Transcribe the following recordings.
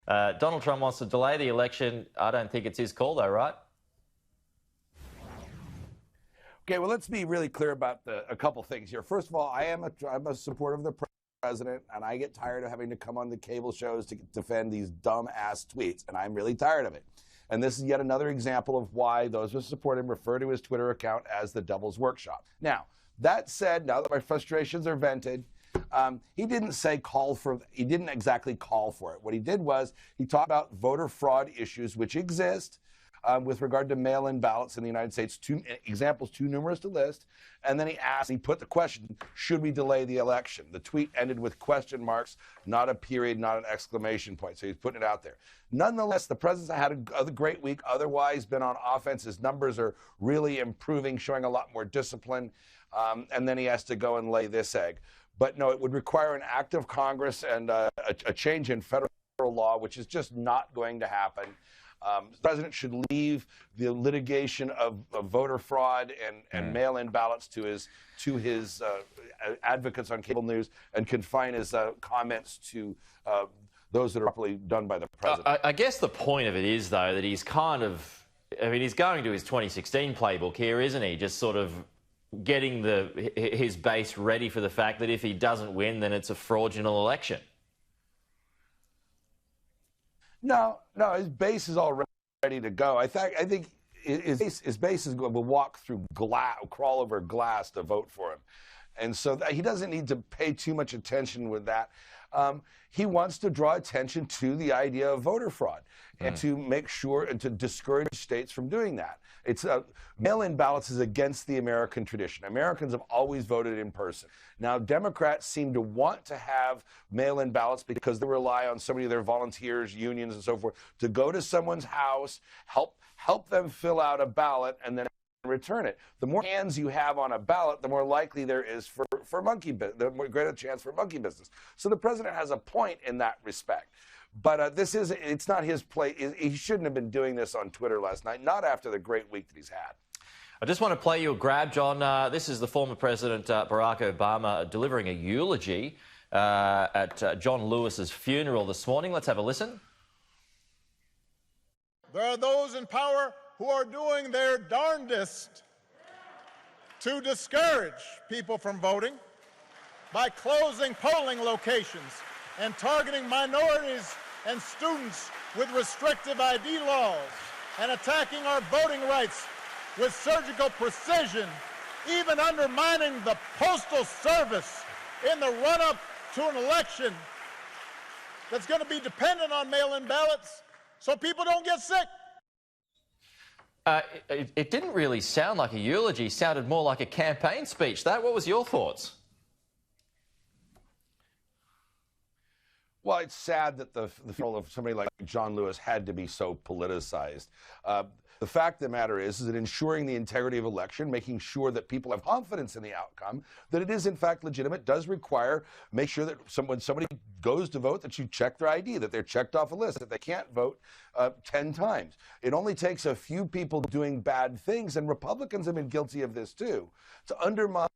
Donald Trump wants to delay the election. I don't think it's his call, though, right? Okay, well, let's be really clear about a couple things here. First of all, I'm a supporter of the president, and I get tired of having to come on the cable shows to defend these dumb-ass tweets, and I'm really tired of it. And this is yet another example of why those who support him refer to his Twitter account as the Devil's Workshop. Now, that said, now that my frustrations are vented, he didn't exactly call for it. What he did was he talked about voter fraud issues which exist with regard to mail-in ballots in the United States, examples too numerous to list. And then he put the question, should we delay the election? The tweet ended with question marks, not a period, not an exclamation point. So he's putting it out there. Nonetheless, the president's had a great week, otherwise been on offense. His numbers are really improving, showing a lot more discipline. And then he has to go and lay this egg. But no, it would require an act of Congress and a change in federal law, which is just not going to happen. The president should leave the litigation of voter fraud and mail-in ballots to his advocates on cable news and confine his comments to those that are properly done by the president. I guess the point of it is, though, that he's he's going to his 2016 playbook here, isn't he? Just sort of getting his base ready for the fact that if he doesn't win, then it's a fraudulent election. No, his base is all ready to go. I think his base is going to walk through crawl over glass to vote for him. And so he doesn't need to pay too much attention with that. He wants to draw attention to the idea of voter fraud and to make sure and to discourage states from doing that. Mail-in ballots is against the American tradition. Americans have always voted in person. Now, Democrats seem to want to have mail-in ballots because they rely on so many of their volunteers, unions, and so forth to go to someone's house, help them fill out a ballot, and then return it. The more hands you have on a ballot, the more likely there is for monkey business, the more greater chance for monkey business. So the president has a point in that respect. But it's not his play. He shouldn't have been doing this on Twitter last night, not after the great week that he's had. I just want to play you a grab, John. This is the former President Barack Obama delivering a eulogy at John Lewis's funeral this morning. Let's have a listen. There are those in power who are doing their darndest to discourage people from voting by closing polling locations and targeting minorities and students with restrictive ID laws and attacking our voting rights with surgical precision, even undermining the Postal Service in the run-up to an election that's going to be dependent on mail-in ballots so people don't get sick. It didn't really sound like a eulogy. It sounded more like a campaign speech. What was your thoughts? Well, it's sad that the funeral of somebody like John Lewis had to be so politicized. The fact of the matter is that ensuring the integrity of election, making sure that people have confidence in the outcome, that it is in fact legitimate, does require make sure that when somebody goes to vote, that you check their ID, that they're checked off a list, that they can't vote 10 times. It only takes a few people doing bad things, and Republicans have been guilty of this too, to undermine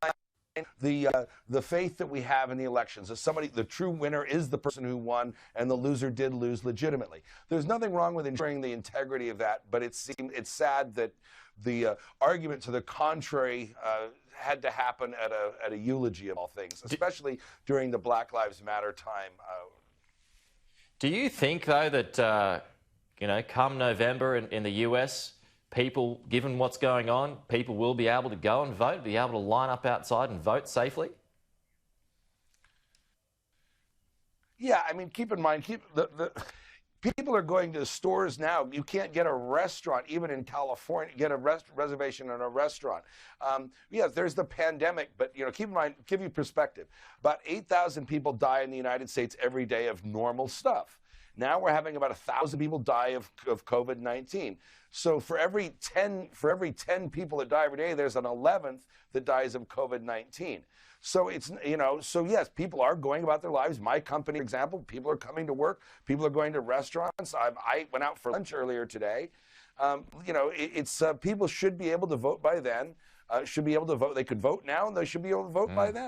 the faith that we have in the elections. The true winner is the person who won, and the loser did lose legitimately. There's nothing wrong with ensuring the integrity of that, but it's sad that the argument to the contrary had to happen at a eulogy of all things, especially during the Black Lives Matter time. Do you think, though, that come November in the US, people, given what's going on, people will be able to go and vote, be able to line up outside and vote safely? Yeah, I mean, keep in mind, people are going to stores now. You can't get a restaurant, even in California, get a reservation in a restaurant. Yeah, there's the pandemic, but keep in mind, give you perspective. About 8,000 people die in the United States every day of normal stuff. Now we're having about 1,000 people die of COVID-19. So for every 10 people that die every day, there's an 11th that dies of COVID-19. So so yes, people are going about their lives. My company, for example, people are coming to work. People are going to restaurants. I went out for lunch earlier today. People should be able to vote by then. Should be able to vote. They could vote now, and they should be able to vote by then.